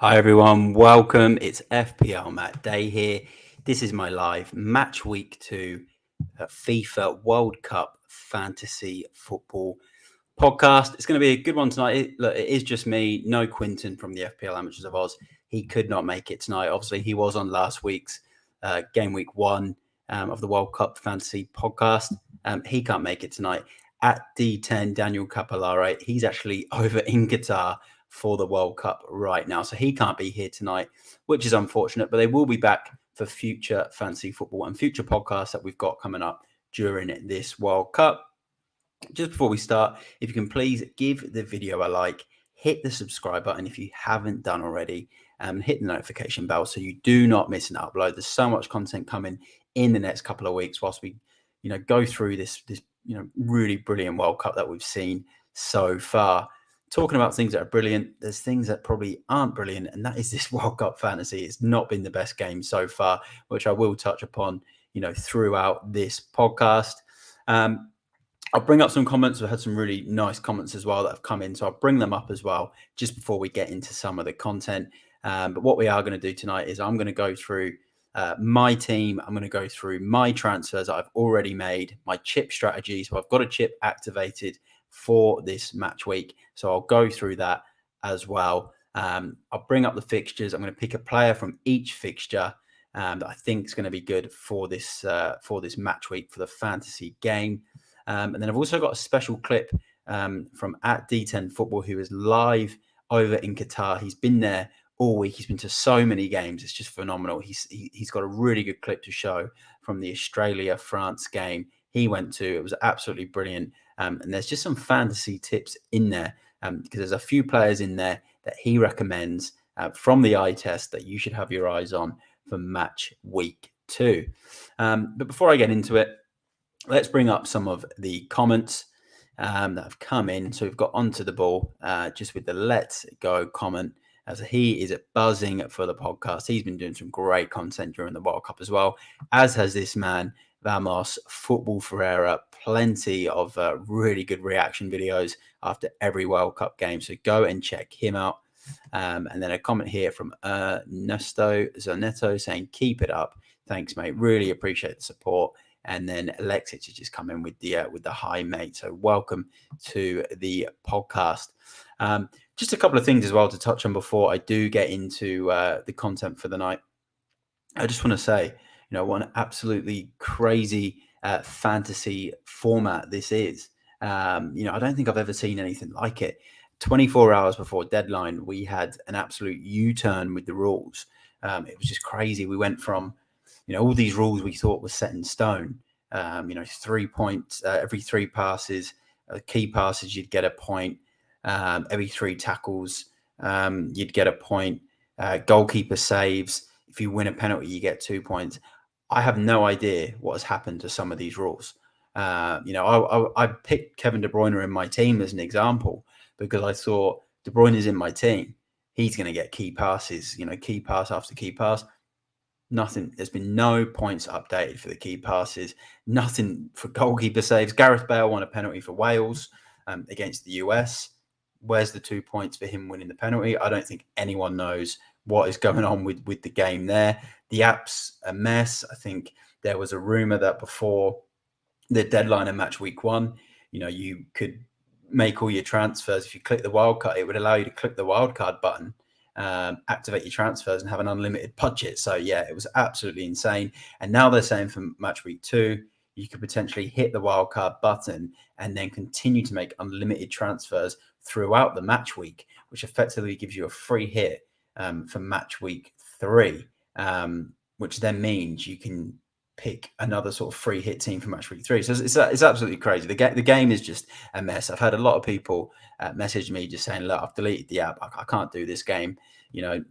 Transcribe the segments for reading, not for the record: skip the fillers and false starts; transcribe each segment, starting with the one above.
Hi everyone, welcome. It's FPL Matt Day here. This is my live match week 2 FIFA World Cup Fantasy Football podcast. It's going to be a good one tonight. It is just me, no Quinton from the FPL Amateurs of Oz. He could not make it tonight. Obviously, he was on last week's game week 1 of the World Cup Fantasy podcast. He can't make it tonight. At D10, Daniel Capillare, he's actually over in Qatar for the World Cup right now. So he can't be here tonight, which is unfortunate, but they will be back for future fantasy football and future podcasts that we've got coming up during this World Cup. Just before we start, if you can please give the video a like, hit the subscribe button if you haven't done already, and hit the notification bell so you do not miss an upload. There's so much content coming in the next couple of weeks whilst we, go through this really brilliant World Cup that we've seen so far. Talking about things that are brilliant, there's things that probably aren't brilliant, and that is this World Cup fantasy. It's not been the best game so far, which I will touch upon, throughout this podcast. I'll bring up some comments. We've had some really nice comments as well that have come in, so I'll bring them up as well just before we get into some of the content. But what we are going to do tonight is I'm going to go through my team. I'm going to go through my transfers that I've already made, my chip strategy. So I've got a chip activated for this match week. So I'll go through that as well. I'll bring up the fixtures. I'm going to pick a player from each fixture that I think is going to be good for this match week for the fantasy game. And then I've also got a special clip from at D10 Football, who is live over in Qatar. He's been there all week. He's been to so many games. It's just phenomenal. He's got a really good clip to show from the Australia-France game he went to. It was absolutely brilliant. And there's just some fantasy tips in there because there's a few players in there that he recommends from the eye test that you should have your eyes on for match week 2. But before I get into it, let's bring up some of the comments that have come in. So we've got Onto the Ball just with the Let's Go comment, as he is buzzing for the podcast. He's been doing some great content during the World Cup as well, as has this man, Vamos Football Ferreira. Plenty of really good reaction videos after every World Cup game. So go and check him out. And then a comment here from Ernesto Zanetto saying, keep it up. Thanks, mate. Really appreciate the support. And then Alexis has just come in with the hi, mate. So welcome to the podcast. Just a couple of things as well to touch on before I do get into the content for the night. I just want to say, what an absolutely crazy fantasy format this is. I don't think I've ever seen anything like it. 24 hours before deadline, we had an absolute U-turn with the rules. It was just crazy. We went from all these rules we thought were set in stone. 3 points every 3 passes, key passes, you'd get a point. Every 3 tackles, you'd get a point. Goalkeeper saves. If you win a penalty, you get 2 points. I have no idea what has happened to some of these rules. I picked Kevin De Bruyne in my team as an example because I thought De Bruyne is in my team. He's going to get key passes, key pass after key pass. Nothing. There's been no points updated for the key passes. Nothing for goalkeeper saves. Gareth Bale won a penalty for Wales against the US. Where's the 2 points for him winning the penalty? I don't think anyone knows what is going on with the game there. The app's a mess. I think there was a rumor that before the deadline of match week 1, you could make all your transfers. If you click the wildcard, it would allow you to click the wildcard button, activate your transfers and have an unlimited budget. So yeah, it was absolutely insane. And now they're saying for match week 2, you could potentially hit the wildcard button and then continue to make unlimited transfers throughout the match week, which effectively gives you a free hit for match week 3, which then means you can pick another sort of free hit team for match week 3. So it's absolutely crazy. The game is just a mess. I've had a lot of people message me just saying, look, I've deleted the app. I can't do this game.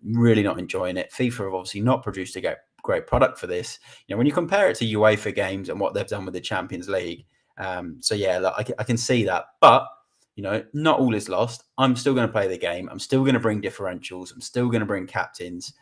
Really not enjoying it. FIFA have obviously not produced a great product for this. When you compare it to UEFA games and what they've done with the Champions League. So yeah, look, I can see that. But, not all is lost. I'm still going to play the game. I'm still going to bring differentials. I'm still going to bring captains.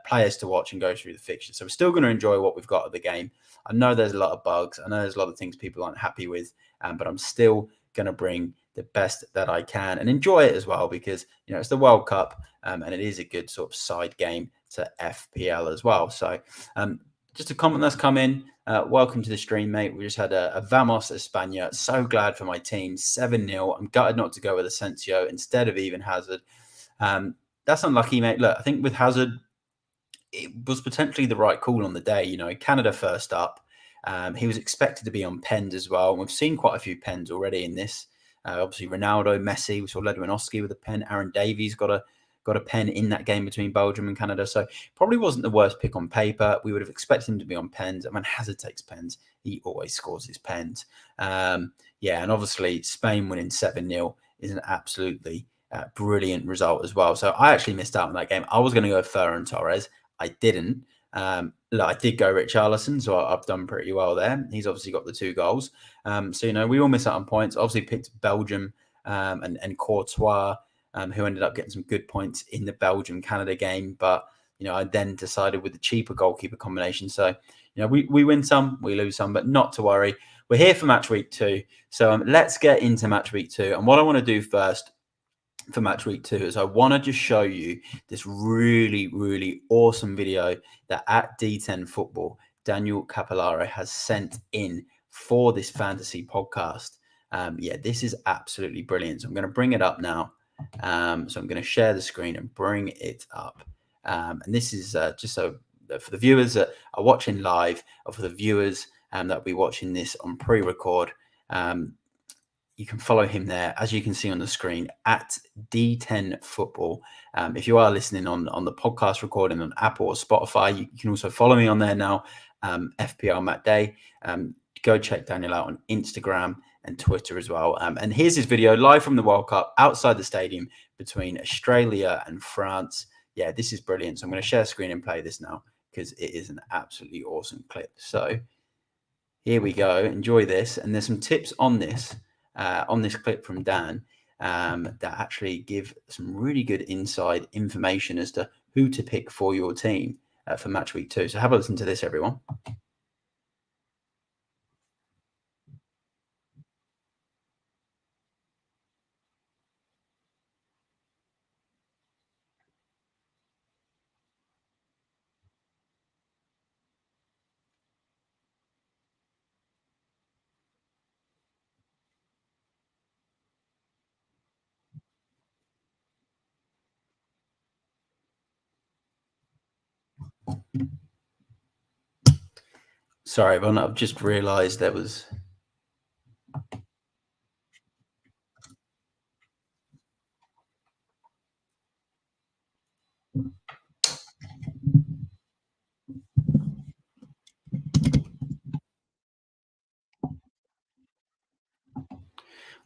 Players to watch and go through the fixtures. So we're still going to enjoy what we've got of the game. I know there's a lot of bugs. I know there's a lot of things people aren't happy with, but I'm still going to bring the best that I can and enjoy it as well, because it's the World Cup, and it is a good sort of side game to FPL as well. So just a comment that's come in. Welcome to the stream, mate. We just had a Vamos España. So glad for my team. 7-0. I'm gutted not to go with Asensio instead of even Hazard. That's unlucky, mate. Look, I think with Hazard, it was potentially the right call on the day. Canada first up. He was expected to be on pens as well. And we've seen quite a few pens already in this. Obviously, Ronaldo, Messi. We saw Lewandowski with a pen. Aaron Davies got a pen in that game between Belgium and Canada. So probably wasn't the worst pick on paper. We would have expected him to be on pens. I mean, Hazard takes pens. He always scores his pens. And obviously Spain winning 7-0 is an absolutely brilliant result as well. So I actually missed out on that game. I was going to go Ferran Torres. I didn't. I did go Richarlison, so I've done pretty well there. He's obviously got the 2 goals. So we all miss out on points. Obviously picked Belgium and Courtois, who ended up getting some good points in the Belgium-Canada game. But, I then decided with the cheaper goalkeeper combination. So, we win some, we lose some, but not to worry. We're here for match week 2. So let's get into match week 2. And what I want to do first for match week 2 is I want to just show you this really, really awesome video that at D10 Football, Daniel Capillaro has sent in for this fantasy podcast. This is absolutely brilliant. So I'm going to bring it up now. So I'm going to share the screen and bring it up. And this is just so for the viewers that are watching live, or for the viewers that will be watching this on pre-record, you can follow him there, as you can see on the screen, at D10 Football. If you are listening on the podcast recording on Apple or Spotify, you can also follow me on there now, FPL Matt Day. Go check Daniel out on Instagram and Twitter as well. And here's his video live from the World Cup outside the stadium between Australia and France. Yeah, this is brilliant. So I'm going to share screen and play this now because it is an absolutely awesome clip. So here we go. Enjoy this. And there's some tips on this clip from Dan that actually give some really good inside information as to who to pick for your team for match week 2. So have a listen to this, everyone. Sorry, everyone. I've just realised there was...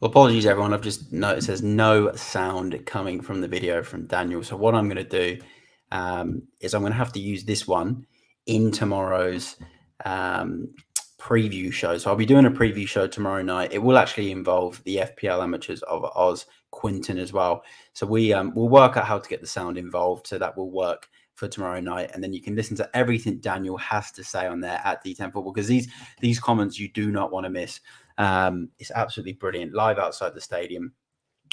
Well, apologies, everyone. I've just noticed there's no sound coming from the video from Daniel. So what I'm going to do is I'm going to have to use this one in tomorrow's preview show. So I'll be doing a preview show tomorrow night. It will actually involve the FPL Amateurs of Oz, Quinton, as well. So we'll work out how to get the sound involved. So that will work for tomorrow night. And then you can listen to everything Daniel has to say on there at D10 Football, because these comments you do not want to miss. It's absolutely brilliant, live outside the stadium.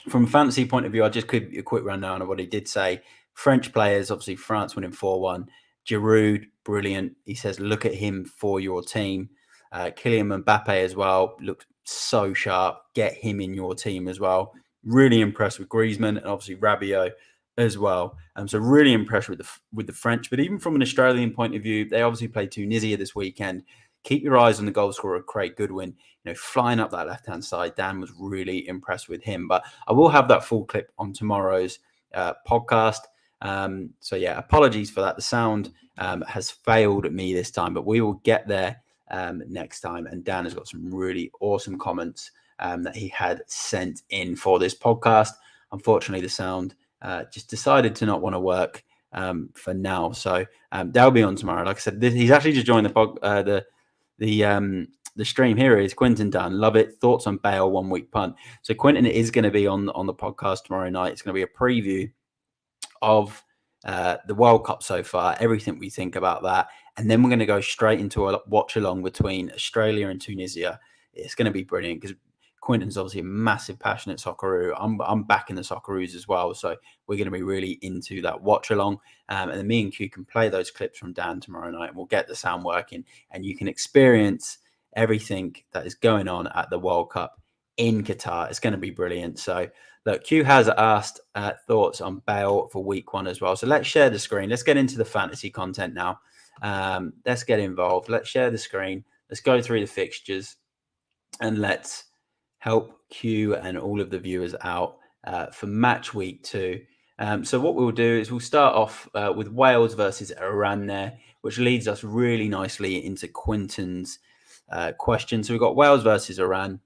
From a fantasy point of view, I'll just give you a quick rundown of what he did say. French players, obviously France winning 4-1. Giroud, brilliant. He says, look at him for your team. Kylian Mbappe as well, looked so sharp. Get him in your team as well. Really impressed with Griezmann and obviously Rabiot as well. So really impressed with the French. But even from an Australian point of view, they obviously played Tunisia this weekend. Keep your eyes on the goal scorer, Craig Goodwin, flying up that left-hand side. Dan was really impressed with him. But I will have that full clip on tomorrow's podcast. So yeah, apologies for that. The sound has failed me this time, but we will get there next time. And Dan has got some really awesome comments that he had sent in for this podcast. Unfortunately, the sound just decided to not want to work for now. So that'll be on tomorrow. Like I said, he's actually just joined the stream. Here is Quinton Dunn. Love it. Thoughts on Bale 1 week punt. So Quinton is going to be on the podcast tomorrow night. It's going to be a preview of the World Cup so far, everything we think about that. And then we're going to go straight into a watch along between Australia and Tunisia. It's going to be brilliant because Quinton's obviously a massive, passionate Socceroo. I'm backing the Socceroos as well. So we're going to be really into that watch along. And then me and Q can play those clips from Dan tomorrow night and we'll get the sound working and you can experience everything that is going on at the World Cup in Qatar. It's going to be brilliant. So look, Q has asked thoughts on Bale for week 1 as well. So let's share the screen. Let's get into the fantasy content now. Let's get involved. Let's share the screen. Let's go through the fixtures and let's help Q and all of the viewers out for match week 2. So what we'll do is we'll start off with Wales versus Iran there, which leads us really nicely into Quinton's question. So we've got Wales versus Iran.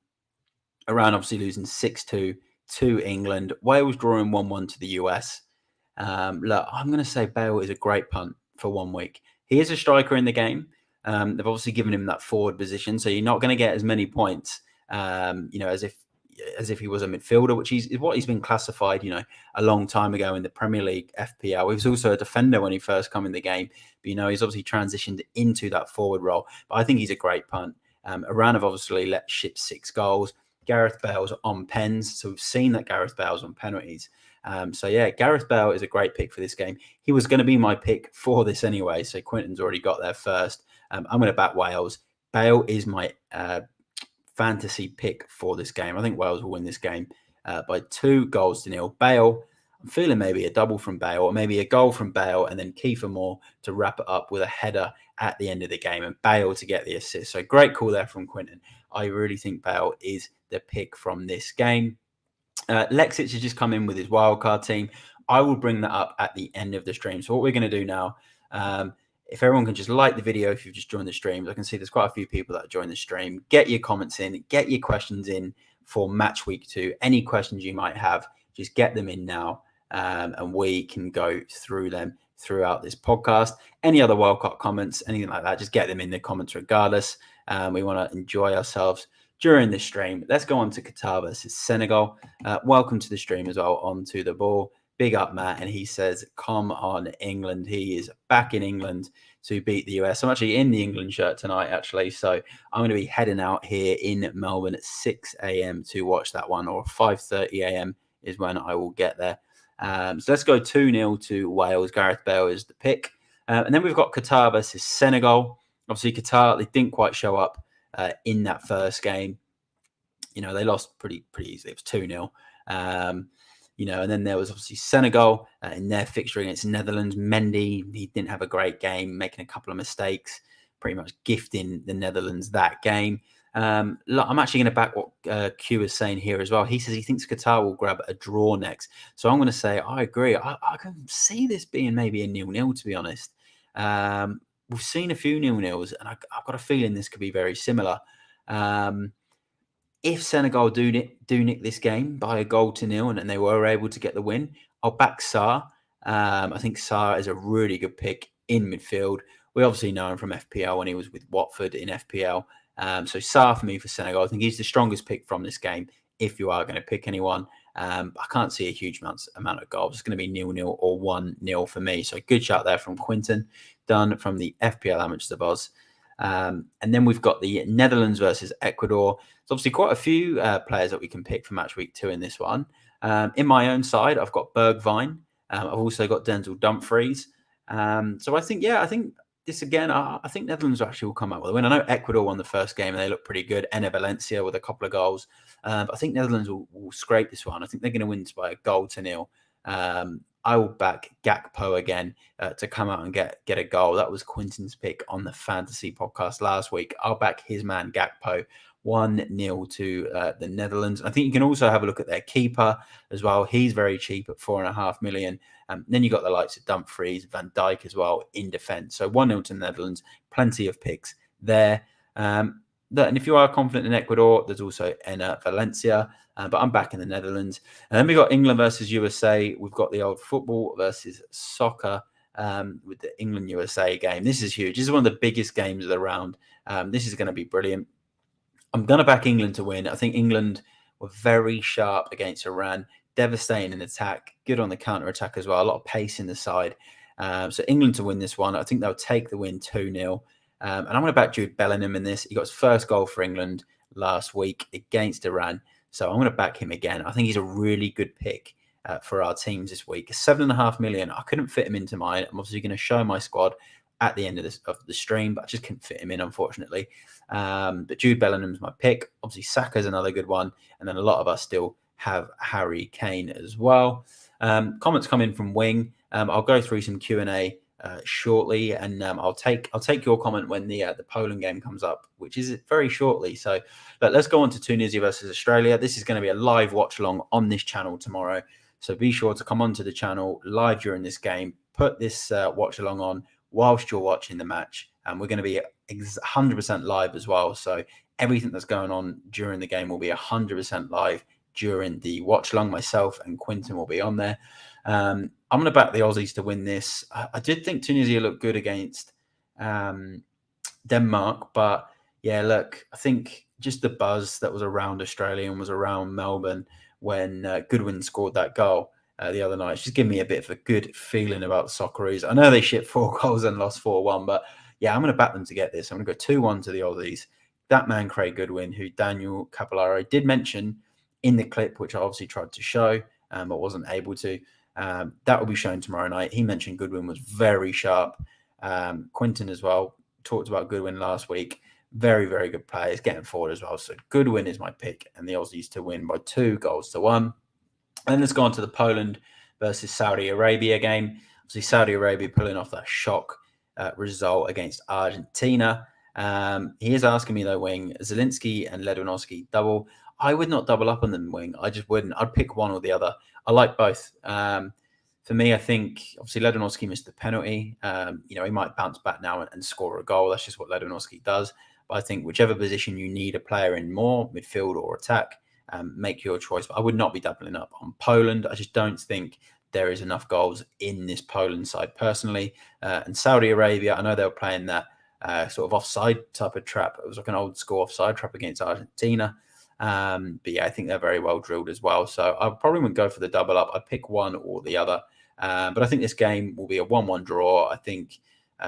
Iran obviously losing 6-2 to England. Wales drawing 1-1 to the US. Look, I'm going to say Bale is a great punt for 1 week. He is a striker in the game. They've obviously given him that forward position, so you're not going to get as many points, as if he was a midfielder, which is what he's been classified, a long time ago in the Premier League FPL. He was also a defender when he first come in the game, but he's obviously transitioned into that forward role. But I think he's a great punt. Iran have obviously let ship 6 goals. Gareth Bale's on pens, so we've seen that Gareth Bale's on penalties. Gareth Bale is a great pick for this game. He was going to be my pick for this anyway, so Quinton's already got there first. I'm going to back Wales. Bale is my fantasy pick for this game. I think Wales will win this game by 2-0. Bale, I'm feeling maybe a double from Bale or maybe a goal from Bale and then Kiefer Moore to wrap it up with a header at the end of the game and Bale to get the assist. So great call there from Quinton. I really think Bale is the pick from this game. Lexic has just come in with his wildcard team. I will bring that up at the end of the stream. So what we're going to do now, if everyone can just like the video, if you've just joined the stream, I can see there's quite a few people that joined the stream. Get your comments in, get your questions in for match week 2. Any questions you might have, just get them in now. And we can go through them throughout this podcast. Any other wildcard comments, anything like that, just get them in the comments regardless. We want to enjoy ourselves during the stream. Let's go on to Qatar versus Senegal. Welcome to the stream as well, onto the ball. Big up, Matt. And he says, come on, England. He is back in England to beat the US. I'm actually in the England shirt tonight, actually. So I'm going to be heading out here in Melbourne at 6 a.m. to watch that one, or 5:30 a.m. is when I will get there. So let's go 2-0 to Wales. Gareth Bale is the pick. And then we've got Qatar versus Senegal. Obviously, Qatar, they didn't quite show up in that first game. They lost pretty easily. It was 2-0. And then there was obviously Senegal in their fixture against Netherlands. Mendy, he didn't have a great game, making a couple of mistakes, pretty much gifting the Netherlands that game. I'm actually going to back what Q is saying here as well. He says he thinks Qatar will grab a draw next. So I'm going to say I agree. I can see this being maybe a 0-0, to be honest. We've seen a few 0-0s, and I've got a feeling this could be very similar. If Senegal do nick this game by 1-0 and they were able to get the win, I'll back Sarr. I think Sarr is a really good pick in midfield. We obviously know him from FPL when he was with Watford in FPL. So Sarr for me for Senegal. I think he's the strongest pick from this game if you are going to pick anyone. I can't see a huge amount of goals. It's going to be 0-0 or 1-0 for me. So good shout there from Quinton, done from the FPL Amateurs of Oz. And then we've got the Netherlands versus Ecuador. There's obviously quite a few players that we can pick for match week 2 in this one. In my own side, I've got Bergwijn. I've also got Denzel Dumfries. So I think this again, I think Netherlands actually will come out with a win. I know Ecuador won the first game and they look pretty good. Ene Valencia with a couple of goals. But I think Netherlands will scrape this one. I think they're going to win by 1-0. I will back Gakpo again to come out and get a goal. That was Quinton's pick on the fantasy podcast last week. I'll back his man Gakpo 1-0 to the Netherlands. I think you can also have a look at their keeper as well. He's very cheap at 4.5 million. Then you got the likes of Dumfries, Van Dijk as well in defence. So 1-0 to the Netherlands. Plenty of picks there. And if you are confident in Ecuador, there's also Ene Valencia. But I'm back in the Netherlands. And then we got England versus USA. We've got the old football versus soccer with the England-USA game. This is huge. This is one of the biggest games of the round. This is going to be brilliant. I'm going to back England to win. I think England were very sharp against Iran, devastating in attack, good on the counter-attack as well, a lot of pace in the side. So England to win this one. I think they'll take the win 2-0. And I'm going to back Jude Bellingham in this. He got his first goal for England last week against Iran. So I'm going to back him again. I think he's a really good pick for our teams this week. 7.5 million. I couldn't fit him into mine. I'm obviously going to show my squad at the end of the stream, but I just couldn't fit him in, unfortunately. But Jude Bellingham's my pick. Obviously, Saka's another good one. And then a lot of us still have Harry Kane as well. Comments come in from Wing. I'll go through some Q&A shortly, and I'll take your comment when the Poland game comes up, which is very shortly. So let's go on to Tunisia versus Australia. This is going to be a live watch along on this channel tomorrow. So be sure to come onto the channel live during this game. Put this watch along on whilst you're watching the match, and we're going to be 100% live as well. So everything that's going on during the game will be 100% live during the watch along. Myself and Quinton will be on there. I'm going to back the Aussies to win this. I did think Tunisia looked good against Denmark, but yeah, look, I think just the buzz that was around Australia and was around Melbourne when Goodwin scored that goal the other night, it's just giving me a bit of a good feeling about the Socceroos. I know they shipped 4 goals and lost 4-1, but yeah, I'm going to back them to get this. I'm going to go 2-1 to the Aussies. That man, Craig Goodwin, who Daniel Capillaro did mention in the clip, which I obviously tried to show, but wasn't able to. That will be shown tomorrow night. He mentioned Goodwin was very sharp. Quinton as well talked about Goodwin last week. Very, very good players getting forward as well. So Goodwin is my pick, and the Aussies to win by 2-1. And let's go on to the Poland versus Saudi Arabia game. Obviously, Saudi Arabia pulling off that shock result against Argentina. He is asking me, though, Wing, Zielinski and Lewandowski double. I would not double up on them, Wing. I just wouldn't. I'd pick one or the other. I like both. For me, I think, obviously, Lewandowski missed the penalty. He might bounce back now and score a goal. That's just what Lewandowski does. But I think whichever position you need a player in more, midfield or attack, make your choice. But I would not be doubling up on Poland. I just don't think there is enough goals in this Poland side personally. And Saudi Arabia, I know they were playing that sort of offside type of trap. It was like an old school offside trap against Argentina. But yeah, I think they're very well drilled as well. So I probably wouldn't go for the double up. I'd pick one or the other. But I think this game will be a 1-1 draw. I think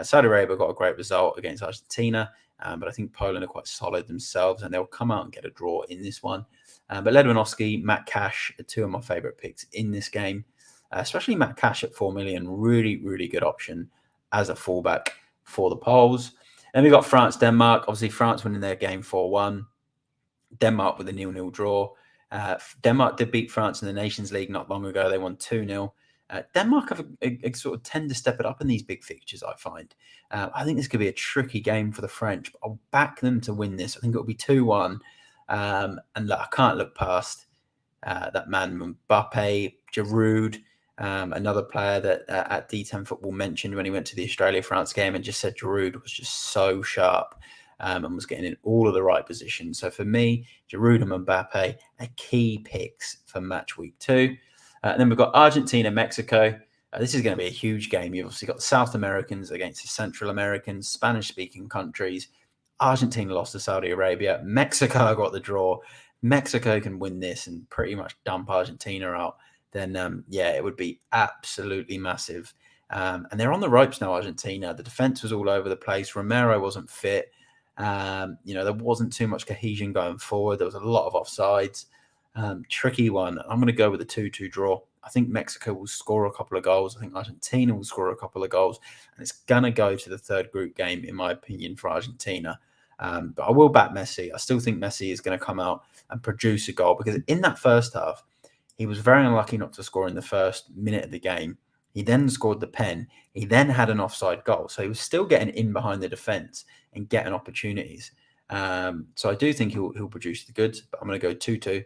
Saudi Arabia got a great result against Argentina. But I think Poland are quite solid themselves, and they'll come out and get a draw in this one. But Lewandowski, Matt Cash are 2 of my favourite picks in this game, especially Matt Cash at 4 million. Really, really good option as a fullback for the Poles. Then we've got France-Denmark. Obviously, France winning their game 4-1. Denmark with a 0-0 draw. Denmark did beat France in the Nations League not long ago. They won 2-0. Denmark have a sort of tend to step it up in these big fixtures, I find. I think this could be a tricky game for the French, but I'll back them to win this. I think it'll be 2-1. And look, I can't look past that man Mbappe, Giroud, another player that at D10 Football mentioned when he went to the Australia-France game and just said Giroud was just so sharp and was getting in all of the right positions. So for me, Giroud and Mbappe are key picks for match week 2. And then we've got Argentina, Mexico. This is going to be a huge game. You've obviously got the South Americans against the Central Americans, Spanish-speaking countries. Argentina lost to Saudi Arabia. Mexico got the draw. Mexico can win this and pretty much dump Argentina out. Then, yeah, it would be absolutely massive. And they're on the ropes now, Argentina. The defense was all over the place. Romero wasn't fit. There wasn't too much cohesion going forward. There was a lot of offsides. Tricky one. I'm going to go with a 2-2 draw. I think Mexico will score a couple of goals. I think Argentina will score a couple of goals. And it's going to go to the third group game, in my opinion, for Argentina. But I will back Messi. I still think Messi is going to come out and produce a goal because in that first half, he was very unlucky not to score in the first minute of the game. He then scored the pen. He then had an offside goal. So he was still getting in behind the defence and getting opportunities. So I do think he'll produce the goods, but I'm going to go 2-2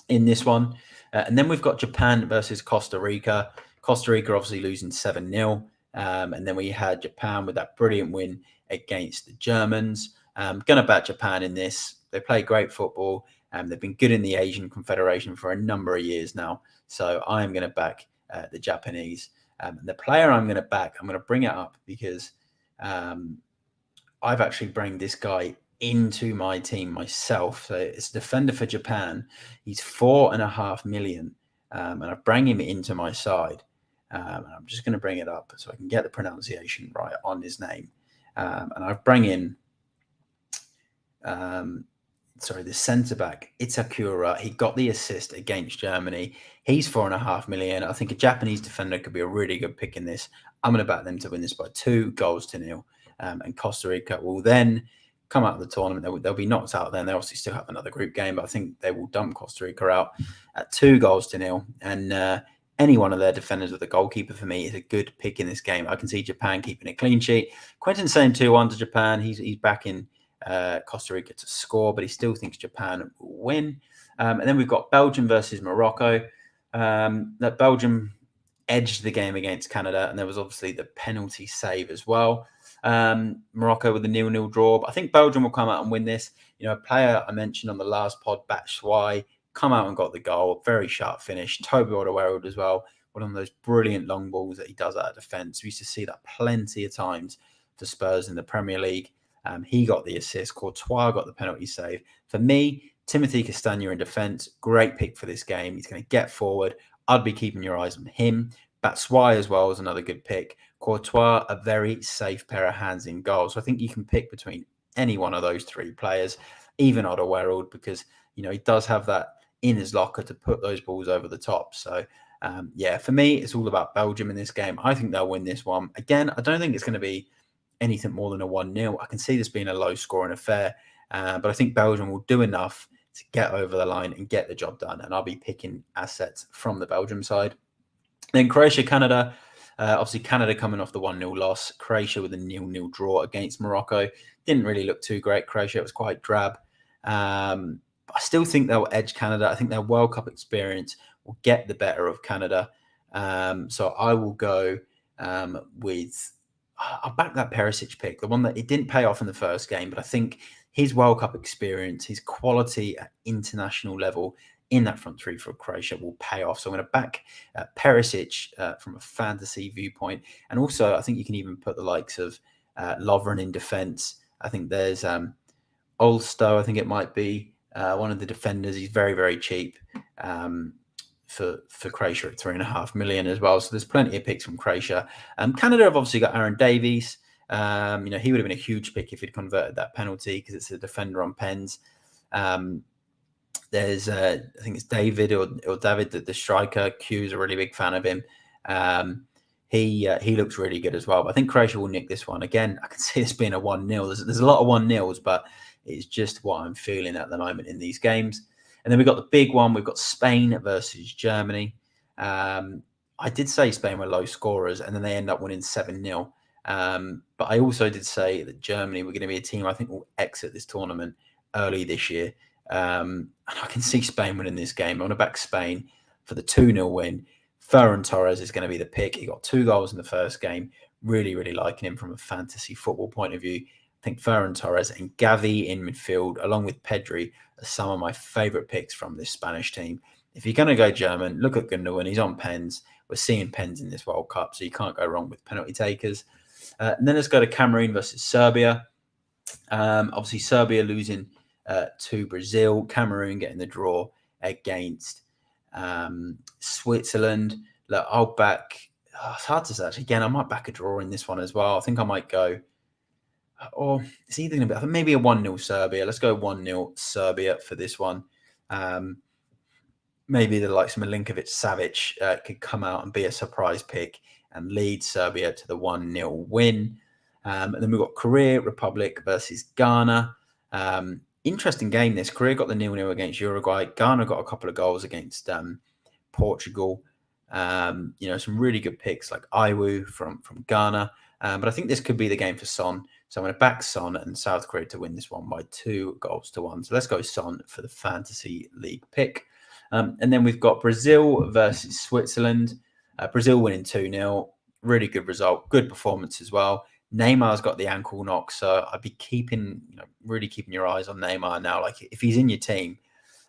in this one. And then we've got Japan versus Costa Rica. Costa Rica obviously losing 7-0. And then we had Japan with that brilliant win against the Germans. Going to back Japan in this. They play great football. They've been good in the Asian Confederation for a number of years now. So I am going to back the Japanese. The player I'm going to back, I'm going to bring it up because I've actually brought this guy into my team myself. So it's a defender for Japan. He's 4.5 million. And I've brought him into my side. And I'm just going to bring it up so I can get the pronunciation right on his name. And I've brought in the centre back Itakura. He got the assist against Germany. He's 4.5 million. I think a Japanese defender could be a really good pick in this. I'm going to back them to win this by 2-0, and Costa Rica will then come out of the tournament. They'll be knocked out. Then they obviously still have another group game, but I think they will dump Costa Rica out at 2-0. And any one of their defenders with a goalkeeper for me is a good pick in this game. I can see Japan keeping a clean sheet. Quentin's saying 2-1 to Japan. He's back in Costa Rica to score, but he still thinks Japan will win. And then we've got Belgium versus Morocco. That Belgium edged the game against Canada, and there was obviously the penalty save as well. Morocco with a 0-0 draw. But I think Belgium will come out and win this. A player I mentioned on the last pod, Batshuayi, come out and got the goal. Very sharp finish. Toby Alderweireld as well. One of those brilliant long balls that he does out of defence. We used to see that plenty of times for Spurs in the Premier League. He got the assist. Courtois got the penalty save. For me, Timothy Castagne in defence. Great pick for this game. He's going to get forward. I'd be keeping your eyes on him. Batshuayi as well is another good pick. Courtois, a very safe pair of hands in goal. So I think you can pick between any one of those three players, even Alderweireld, because he does have that in his locker to put those balls over the top. So for me, it's all about Belgium in this game. I think they'll win this one. Again, I don't think it's going to be anything more than a 1-0. I can see this being a low-scoring affair, but I think Belgium will do enough to get over the line and get the job done, and I'll be picking assets from the Belgium side. Then Croatia, Canada. Obviously, Canada coming off the 1-0 loss. Croatia with a 0-0 draw against Morocco. Didn't really look too great. Croatia was quite drab. But I still think they'll edge Canada. I think their World Cup experience will get the better of Canada. So I will go with... I'll back that Perisic pick, the one that it didn't pay off in the first game, but I think his World Cup experience, his quality at international level in that front three for Croatia will pay off. So I'm going to back Perisic from a fantasy viewpoint. And also, I think you can even put the likes of Lovren in defence. I think there's Olsto, I think it might be one of the defenders. He's very, very cheap for Croatia at 3.5 million as well. So there's plenty of picks from Croatia. Canada have obviously got Aaron Davies. He would have been a huge pick if he'd converted that penalty because it's a defender on pens. There's, I think it's David or David, the striker. Q's a really big fan of him. He looks really good as well. But I think Croatia will nick this one. Again, I can see this being a 1-0. There's a lot of 1-0s, but it's just what I'm feeling at the moment in these games. And then we've got the big one. We've got Spain versus Germany. I did say Spain were low scorers, and then they end up winning 7-0. But I also did say that Germany were going to be a team I think will exit this tournament early this year. And I can see Spain winning this game. I want to back Spain for the 2-0 win. Ferran Torres is going to be the pick. He got 2 goals in the first game. Really, really liking him from a fantasy football point of view. I think Ferran Torres and Gavi in midfield, along with Pedri, are some of my favourite picks from this Spanish team. If you're going to go German, look at Gundogan. He's on pens. We're seeing pens in this World Cup, so you can't go wrong with penalty takers. And then let's go to Cameroon versus Serbia. Obviously, Serbia losing to Brazil. Cameroon getting the draw against Switzerland. Look, I'll back... it's hard to say, actually. Again, I might back a draw in this one as well. I think I might go... Or it's either going to be maybe a 1-0 Serbia. Let's go 1-0 Serbia for this one. Maybe the likes of Milinkovic-Savic could come out and be a surprise pick and lead Serbia to the 1-0 win. And then we've got Korea Republic versus Ghana. Interesting game this. Korea got the 0-0 against Uruguay. Ghana got a couple of goals against Portugal. Some really good picks like Iwu from Ghana. But I think this could be the game for Son. So I'm going to back Son and South Korea to win this one by 2-1. So let's go Son for the Fantasy League pick. And then we've got Brazil versus Switzerland. Brazil winning 2-0. Really good result. Good performance as well. Neymar's got the ankle knock. So I'd be really keeping your eyes on Neymar now. Like if he's in your team,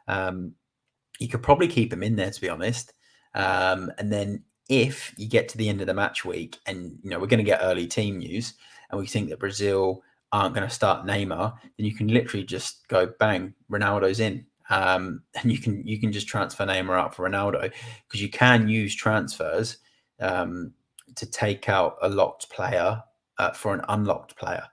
you could probably keep him in there, to be honest. And then if you get to the end of the match week and, we're going to get early team news and we think that Brazil aren't going to start Neymar, then you can literally just go, bang, Ronaldo's in. And you can just transfer Neymar out for Ronaldo because you can use transfers to take out a locked player for an unlocked player.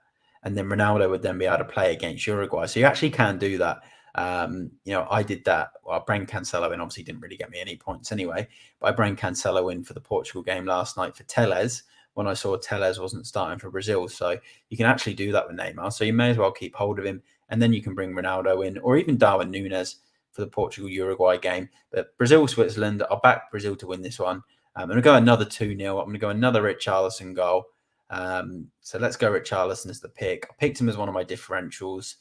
And then Ronaldo would then be able to play against Uruguay. So you actually can do that. I did that. Well, I bring Cancelo in. Obviously, didn't really get me any points anyway. But I bring Cancelo in for the Portugal game last night for Telles when I saw Telles wasn't starting for Brazil. So you can actually do that with Neymar. So you may as well keep hold of him, and then you can bring Ronaldo in, or even Darwin Núñez for the Portugal-Uruguay game. But Brazil-Switzerland, I'll back Brazil to win this one. I'm going to go another 2-0. I'm going to go another Richarlison goal. So let's go Richarlison as the pick. I picked him as one of my differentials.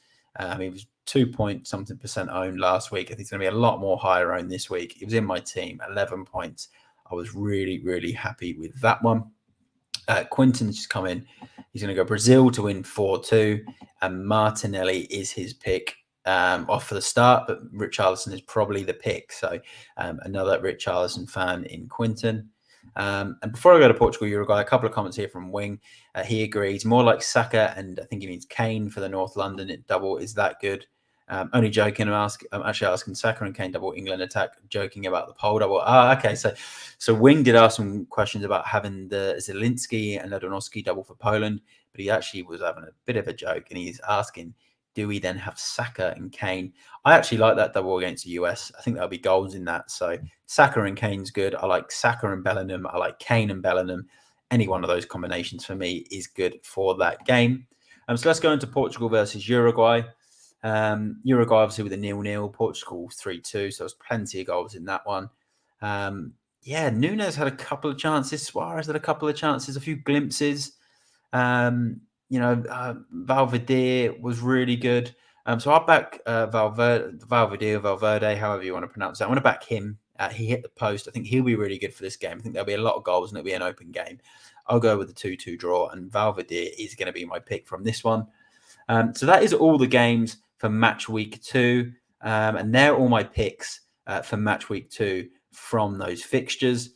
He was 2-point-something% owned last week. I think he's going to be a lot more higher owned this week. He was in my team, 11 points. I was really, really happy with that one. Quinton's just come in. He's going to go Brazil to win 4-2. And Martinelli is his pick off for the start, but Richarlison is probably the pick. So another Richarlison fan in Quinton. And before I go to Portugal, Uruguay, a couple of comments here from Wing. He agrees. More like Saka, and I think he means Kane for the North London double. Is that good? Only joking. I'm actually asking Saka and Kane double England attack. Joking about the pole double. Okay. So Wing did ask some questions about having the Zielinski and Ledonowski double for Poland, but he actually was having a bit of a joke, and he's asking, do we then have Saka and Kane? I actually like that double against the US. I think there'll be goals in that. So Saka and Kane's good. I like Saka and Bellingham. I like Kane and Bellingham. Any one of those combinations for me is good for that game. So let's go into Portugal versus Uruguay. Uruguay obviously with a 0-0. Portugal 3-2. So there's plenty of goals in that one. Núñez had a couple of chances. Suarez had a couple of chances. A few glimpses. Valverde was really good. So I'll back Valverde, however you want to pronounce that. I want to back him. He hit the post. I think he'll be really good for this game. I think there'll be a lot of goals and it'll be an open game. I'll go with the 2-2 draw, and Valverde is going to be my pick from this one. So that is all the games for match week 2. And they're all my picks for match week 2 from those fixtures.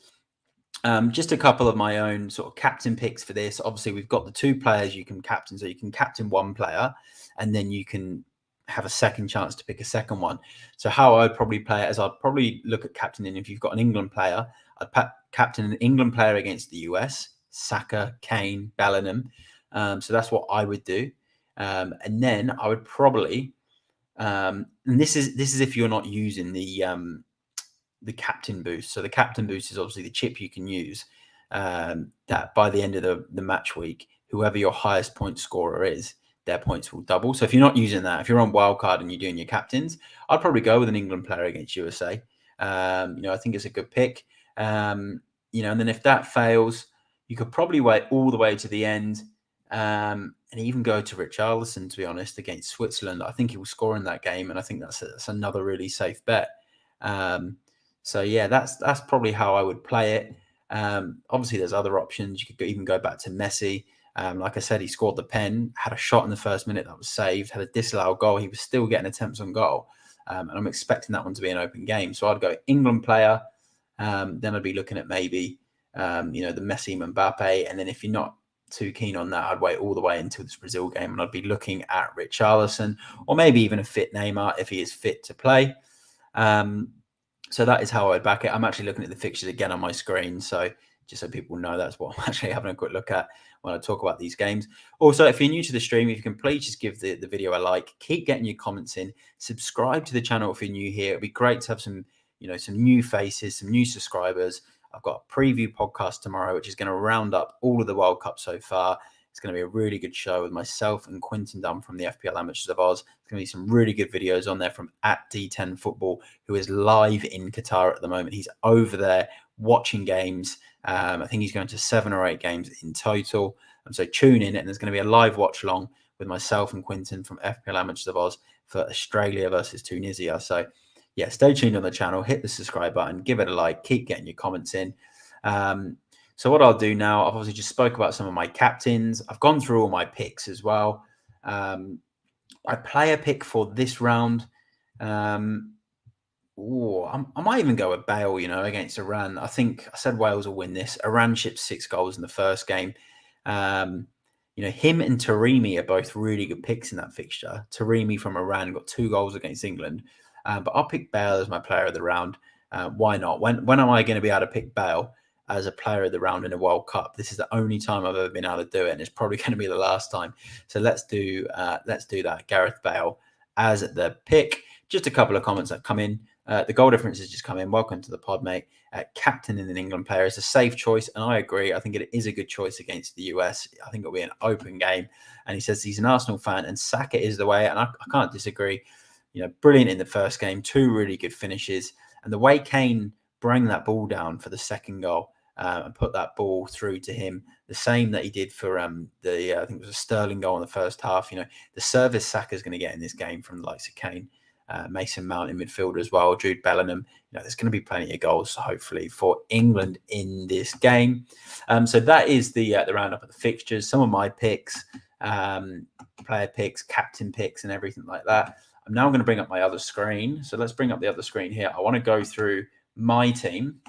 Just a couple of my own sort of captain picks for this. Obviously, we've got the 2 players you can captain. So you can captain one player, and then you can have a second chance to pick a second one. So how I'd probably play it is I'd probably look at captaining. If you've got an England player, I'd captain an England player against the US, Saka, Kane, Bellingham. So that's what I would do. And then I would probably, and this is if you're not using the captain boost. So the captain boost is obviously the chip you can use that by the end of the match week, whoever your highest point scorer is, their points will double. So if you're not using that, if you're on wildcard and you're doing your captains, I'd probably go with an England player against USA. I think it's a good pick. And then if that fails, you could probably wait all the way to the end and even go to Richarlison, to be honest, against Switzerland. I think he will score in that game, and I think that's another really safe bet. So yeah, that's probably how I would play it. Obviously, there's other options. You could even go back to Messi. Like I said, he scored the pen, had a shot in the first minute that was saved, had a disallowed goal. He was still getting attempts on goal. And I'm expecting that one to be an open game. So I'd go England player. Then I'd be looking at maybe, the Messi Mbappe. And then if you're not too keen on that, I'd wait all the way until this Brazil game. And I'd be looking at Richarlison, or maybe even a fit Neymar if he is fit to play. So that is how I'd back it. I'm actually looking at the fixtures again on my screen. So just so people know, that's what I'm actually having a quick look at when I talk about these games. Also, if you're new to the stream, if you can please just give the video a like, keep getting your comments in, subscribe to the channel if you're new here. It'd be great to have some new faces, some new subscribers. I've got a preview podcast tomorrow, which is going to round up all of the World Cup so far. It's going to be a really good show with myself and Quinton Dunn from the FPL Amateurs of Oz. There's going to be some really good videos on there from @D10 Football, who is live in Qatar at the moment. He's over there watching games. I think he's going to 7 or 8 games in total. And so tune in, and there's going to be a live watch along with myself and Quinton from FPL Amateurs of Oz for Australia versus Tunisia. So yeah, stay tuned on the channel, hit the subscribe button, give it a like, keep getting your comments in. So what I'll do now, I've obviously just spoke about some of my captains. I've gone through all my picks as well. I play a pick for this round. I might even go with Bale, against Iran. I think I said Wales will win this. Iran shipped 6 goals in the first game. Him and Taremi are both really good picks in that fixture. Taremi from Iran got 2 goals against England. But I'll pick Bale as my player of the round. Why not? When am I going to be able to pick Bale as a player of the round in a World Cup? This is the only time I've ever been able to do it, and it's probably going to be the last time. So let's do that. Gareth Bale as the pick. just a couple of comments that come in. The goal difference has just come in. Welcome to the pod, mate. Captain in an England player is a safe choice, and I agree. I think it is a good choice against the US. I think it'll be an open game. And he says he's an Arsenal fan, and Saka is the way, and I can't disagree. Brilliant in the first game, 2 really good finishes, and the way Kane bring that ball down for the second goal and put that ball through to him, the same that he did for I think it was a Sterling goal in the first half. The service Saka's going to get in this game from the likes of Kane, Mason Mount in midfield as well, Jude Bellingham. There's going to be plenty of goals, hopefully, for England in this game. So that is the roundup of the fixtures. Some of my picks, player picks, captain picks, and everything like that. I'm now going to bring up my other screen. So let's bring up the other screen here. I want to go through my team.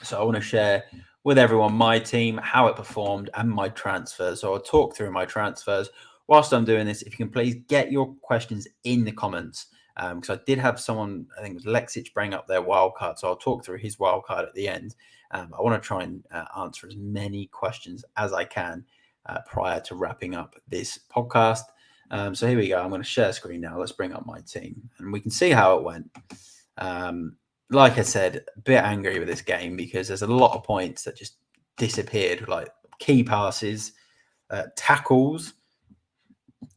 So I want to share with everyone my team, how it performed, and my transfers. So I'll talk through my transfers. Whilst I'm doing this, if you can please get your questions in the comments, because I did have someone, I think it was Lexic, bring up their wildcard. So I'll talk through his wildcard at the end. I want to try and answer as many questions as I can prior to wrapping up this podcast. So here we go. I'm going to share screen now. Let's bring up my team, and we can see how it went. Like I said, a bit angry with this game because there's a lot of points that just disappeared, like key passes, tackles,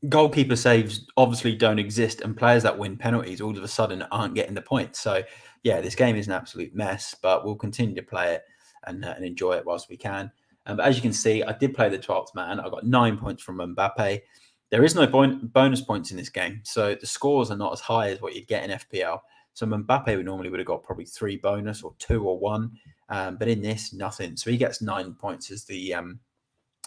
goalkeeper saves obviously don't exist, and players that win penalties all of a sudden aren't getting the points. So yeah, this game is an absolute mess, but we'll continue to play it and enjoy it whilst we can. But as you can see, I did play the 12th man. I got 9 points from Mbappe. There is no bonus points in this game, so the scores are not as high as what you'd get in FPL. So Mbappe would have got probably 3 bonus or 2 or 1, but in this, nothing. So he gets 9 points as the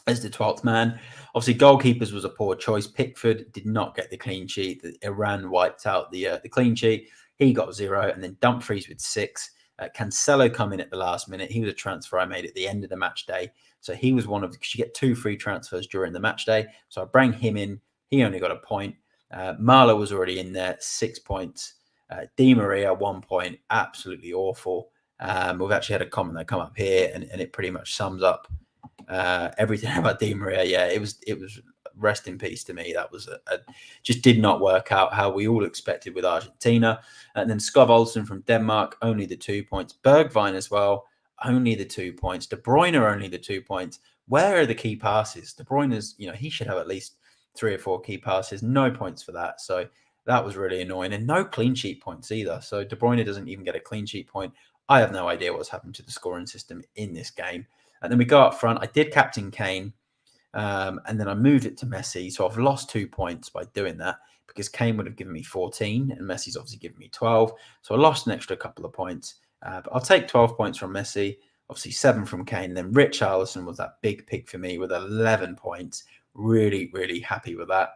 12th man. Obviously, goalkeepers was a poor choice. Pickford did not get the clean sheet. Iran wiped out the clean sheet. He got 0, and then Dumfries with 6. Cancelo come in at the last minute. He was a transfer I made at the end of the match day. So he was one of, because you get 2 free transfers during the match day. So I bring him in. He only got a point. Marlow was already in there, 6 points. Di Maria, 1 point. Absolutely awful. We've actually had a comment that come up here, and it pretty much sums up everything about Di Maria. Yeah, it was rest in peace to me. That was just did not work out how we all expected with Argentina. And then Skov Olsen from Denmark, only the 2 points. Bergwijn as well, only the 2 points. De Bruyne, only the 2 points. Where are the key passes? De Bruyne's, he should have at least 3 or 4 key passes. No points for that. So that was really annoying. And no clean sheet points either. So De Bruyne doesn't even get a clean sheet point. I have no idea what's happened to the scoring system in this game. And then we go up front. I did captain Kane, and then I moved it to Messi. So I've lost 2 points by doing that because Kane would have given me 14 and Messi's obviously given me 12. So I lost an extra couple of points. But I'll take 12 points from Messi, obviously 7 from Kane. And then Richarlison was that big pick for me with 11 points. Really, really happy with that.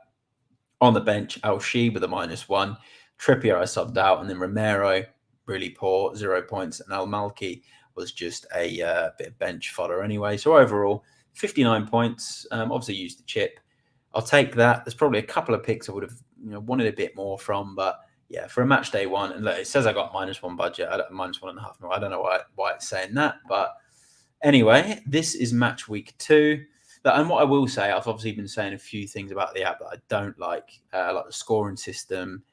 On the bench, Al-Shi with a -1. Trippier I subbed out, and then Romero, really poor, 0 points. And Al-Malki was just a bit of bench fodder anyway. So overall, 59 points. Obviously used the chip. I'll take that. There's probably a couple of picks I would have wanted a bit more from, but yeah, for a match day 1, and look, it says I got -1 budget, -1.5 mil. I don't know why it's saying that, but anyway, this is match week 2. And what I will say, I've obviously been saying a few things about the app that I don't like the scoring system.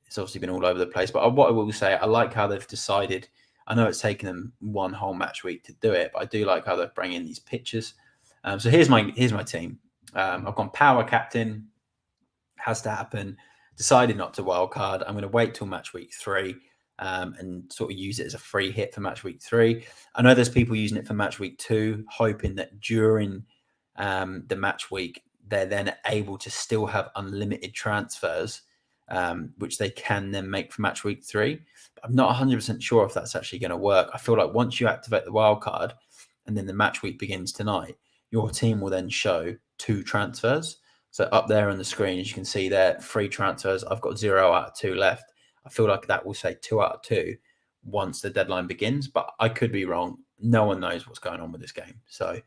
It's obviously been all over the place, but what I will say, I like how they've decided. I know it's taken them one whole match week to do it, but I do like how they're bringing these pictures. So here's my team. I've gone power captain. Has to happen. Decided not to wildcard. I'm going to wait till match week 3 and sort of use it as a free hit for match week 3. I know there's people using it for match week 2, hoping that during the match week they're then able to still have unlimited transfers, which they can then make for match week 3. But I'm not 100% sure if that's actually going to work. I feel like once you activate the wild card and then the match week begins tonight, your team will then show 2 transfers. So up there on the screen, as you can see there, 3 transfers. I've got 0 out of 2 left. I feel like that will say 2 out of 2 once the deadline begins, but I could be wrong. No one knows what's going on with this game. So,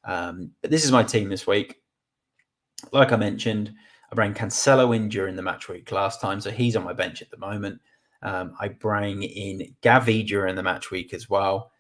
but this is my team this week. Like I mentioned, I bring Cancelo in during the match week last time, so he's on my bench at the moment. I bring in Gavi during the match week as well.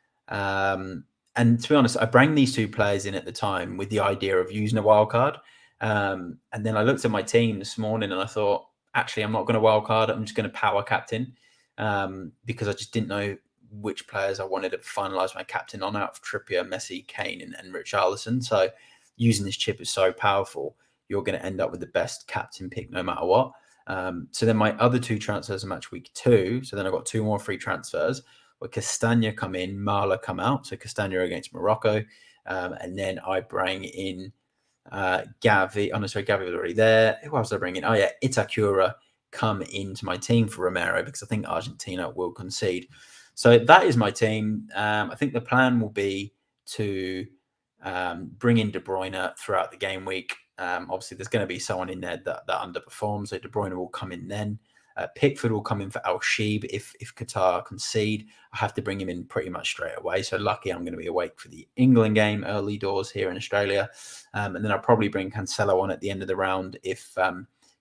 And to be honest, I bring these 2 players in at the time with the idea of using a wild card. And then I looked at my team this morning and I thought, actually, I'm not going to wildcard. I'm just going to power captain because I just didn't know which players I wanted to finalise my captain on out of Trippier, Messi, Kane, and Richarlison. So using this chip is so powerful. You're going to end up with the best captain pick no matter what. So then my other 2 transfers are match week 2. So then I've got 2 more free transfers where Castagna come in, Marla come out. So Castagna against Morocco. And then I bring in Gavi. Oh, no, sorry, Gavi was already there. Who else did I bring in? Oh, yeah, Itakura come into my team for Romero because I think Argentina will concede. So that is my team. I think the plan will be to bring in De Bruyne throughout the game week. Obviously, there's going to be someone in there that underperforms, so De Bruyne will come in then. Pickford will come in for Al Sheeb if Qatar concede. I have to bring him in pretty much straight away. So lucky I'm going to be awake for the England game early doors here in Australia, and then I'll probably bring Cancelo on at the end of the round if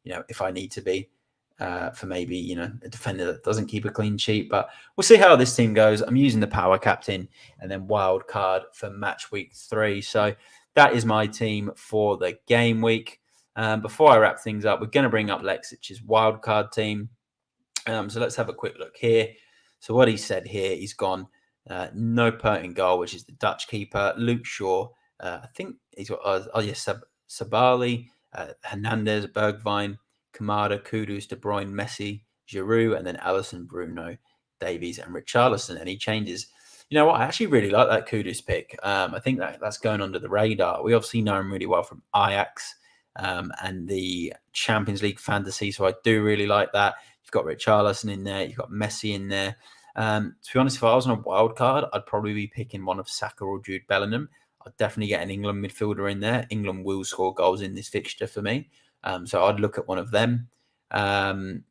if I need to be. For maybe a defender that doesn't keep a clean sheet, but we'll see how this team goes. I'm using the power captain and then wild card for match week 3. So that is my team for the game week. Before I wrap things up, we're going to bring up Lexic's wild card team. So let's have a quick look here. So what he said here, he's gone no Pert in goal, which is the Dutch keeper. Luke Shaw, I think he's got Sabali, Hernandez, Bergwijn, Kamada, Kudus, De Bruyne, Messi, Giroud, and then Alisson, Bruno, Davies, and Richarlison. And he changes. You know what? I actually really like that Kudus pick. I think that's going under the radar. We obviously know him really well from Ajax and the Champions League fantasy, so I do really like that. You've got Richarlison in there. You've got Messi in there. To be honest, if I was on a wild card, I'd probably be picking one of Saka or Jude Bellingham. I'd definitely get an England midfielder in there. England will score goals in this fixture for me. So I'd look at one of them. I'd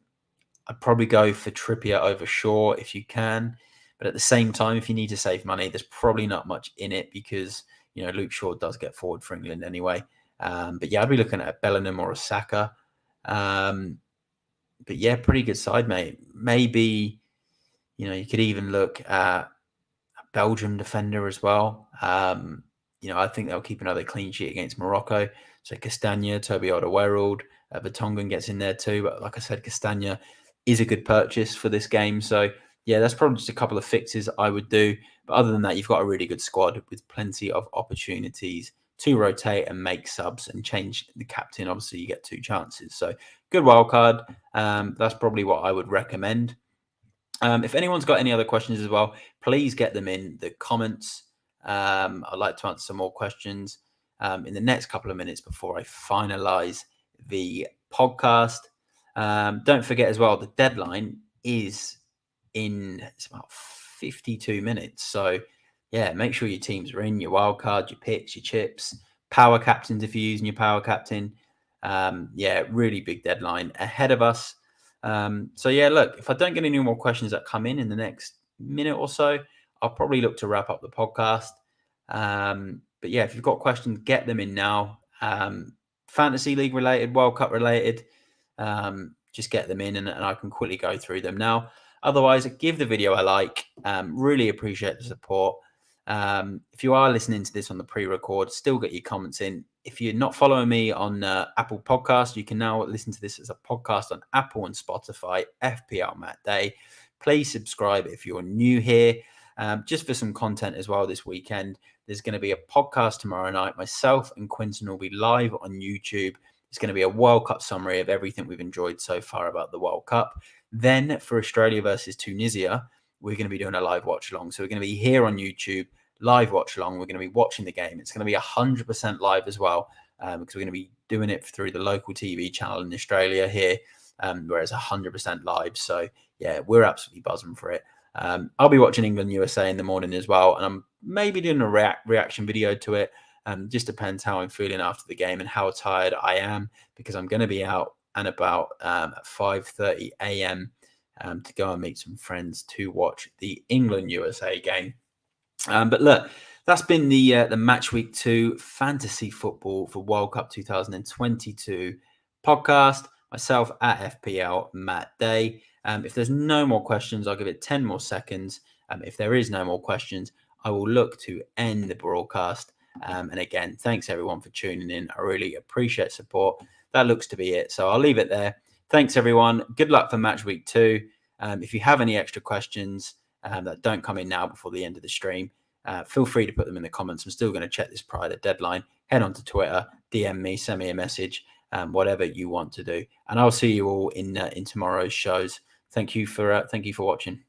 probably go for Trippier over Shaw if you can. But at the same time, if you need to save money, there's probably not much in it because, Luke Shaw does get forward for England anyway. But yeah, I'd be looking at a Bellingham or a Saka. But yeah, pretty good side, mate. Maybe, you could even look at a Belgium defender as well. I think they'll keep another clean sheet against Morocco. So Castagna, Toby Alderweireld, Vertonghen gets in there too. But like I said, Castagna is a good purchase for this game. So yeah, that's probably just a couple of fixes I would do. But other than that, you've got a really good squad with plenty of opportunities to rotate and make subs and change the captain. Obviously, you get 2 chances. So good wild card. That's probably what I would recommend. If anyone's got any other questions as well, please get them in the comments. I'd like to answer some more questions in the next couple of minutes before I finalize the podcast. Don't forget as well, the deadline is it's about 52 minutes. So yeah, make sure your teams are in, your wild card, your picks, your chips, power captains if you're using your power captain. Yeah, really big deadline ahead of us. So yeah, look, if I don't get any more questions that come in the next minute or so, I'll probably look to wrap up the podcast. But yeah, if you've got questions, get them in now. Fantasy League related, World Cup related, just get them in and I can quickly go through them now. Otherwise, give the video a like. Really appreciate the support. If you are listening to this on the pre-record, still get your comments in. If you're not following me on Apple Podcast, you can now listen to this as a podcast on Apple and Spotify, FPL Matt Day. Please subscribe if you're new here. Just for some content as well this weekend, there's going to be a podcast tomorrow night. Myself and Quinton will be live on YouTube. It's going to be a World Cup summary of everything we've enjoyed so far about the World Cup. Then for Australia versus Tunisia, we're going to be doing a live watch along. So we're going to be here on YouTube, live watch along. We're going to be watching the game. It's going to be 100% live as well, because we're going to be doing it through the local TV channel in Australia here, where it's 100% live. So yeah, we're absolutely buzzing for it. I'll be watching England USA in the morning as well, and I'm maybe doing a reaction video to it. Just depends how I'm feeling after the game and how tired I am, because I'm going to be out and about at 5:30 a.m. To go and meet some friends to watch the England USA game. But look, that's been the Match Week 2 Fantasy Football for World Cup 2022 podcast. Myself at FPL Matt Day. If there's no more questions, I'll give it 10 more seconds. If there is no more questions, I will look to end the broadcast. And again, thanks everyone for tuning in. I really appreciate support. That looks to be it. So I'll leave it there. Thanks, everyone. Good luck for match week 2. If you have any extra questions that don't come in now before the end of the stream, feel free to put them in the comments. I'm still going to check this prior to deadline. Head on to Twitter, DM me, send me a message, whatever you want to do. And I'll see you all in tomorrow's shows. Thank you for watching.